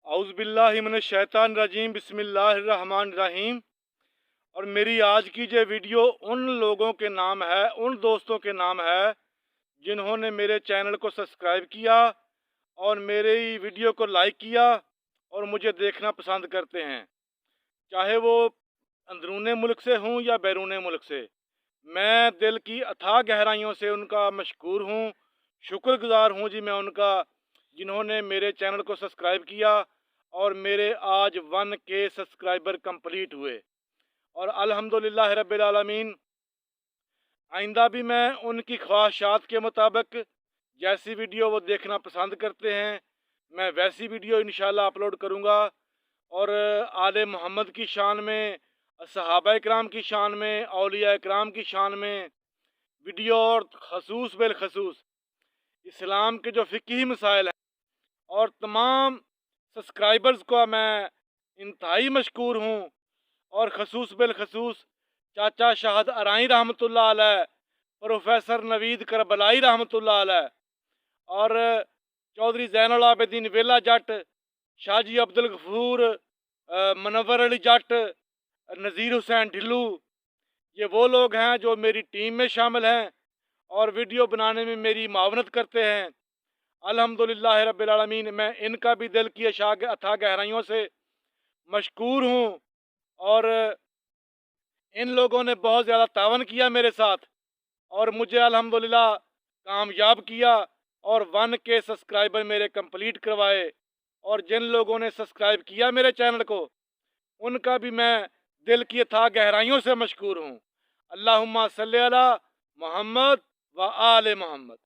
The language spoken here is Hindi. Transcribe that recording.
औज़ुबिल्लाहि मिनश्शैतानिर्रजीम बिस्मिल्लाहिर्रहमानिर्रहीम। और मेरी आज की जो वीडियो उन लोगों के नाम है, उन दोस्तों के नाम है जिन्होंने मेरे चैनल को सब्सक्राइब किया और मेरी वीडियो को लाइक किया और मुझे देखना पसंद करते हैं, चाहे वो अंदरूने मुल्क से हों या बैरूने मुल्क से। मैं दिल की अथाह गहराइयों से उनका मशकूर हूँ, शुक्रगुज़ार हूँ जी मैं उनका, जिन्होंने मेरे चैनल को सब्सक्राइब किया और मेरे आज 1K सब्सक्राइबर कंप्लीट हुए। और अल्हम्दुलिल्लाह रब्बिल आलमीन, आइंदा भी मैं उनकी ख्वाहिशात के मुताबिक जैसी वीडियो वो देखना पसंद करते हैं, मैं वैसी वीडियो इंशाल्लाह अपलोड करूँगा। और आले मोहम्मद की शान में, सहाबा इकराम की शान में, औलिया इकराम की शान में वीडियो, और खसूस बिलखसूस इस्लाम के जो फ़िक़ही मसाइल हैं, और तमाम सब्सक्राइबर्स को मैं इंतहाई मशकूर हूँ। और खसूस बिलखसूस चाचा शाहद अराई रहमतुल्लाह अलैह, प्रोफेसर नवीद करबलाई रहमतुल्लाह अलैह, और चौधरी ज़ैनुल आबिदीन वेला जट, शाहजी अब्दुल गफूर, मनव्वर अली जट, नज़ीर हुसैन ढिल्लू, ये वो लोग हैं जो मेरी टीम में शामिल हैं और वीडियो बनाने में मेरी मावनत करते हैं। अल्हम्दुलिल्लाह रब्बिल आलमीन, मैं इनका भी दिल की अथाह गहराइयों से मशकूर हूँ। और इन लोगों ने बहुत ज़्यादा तावन किया मेरे साथ और मुझे अल्हम्दुलिल्लाह कामयाब किया और 1K सब्सक्राइबर मेरे कंप्लीट करवाए। और जिन लोगों ने सब्सक्राइब किया मेरे चैनल को, उनका भी मैं दिल की अथाह गहराइयों से मशकूर हूँ। अल्लाहुम्मा सल्ली अला मोहम्मद व आले मोहम्मद।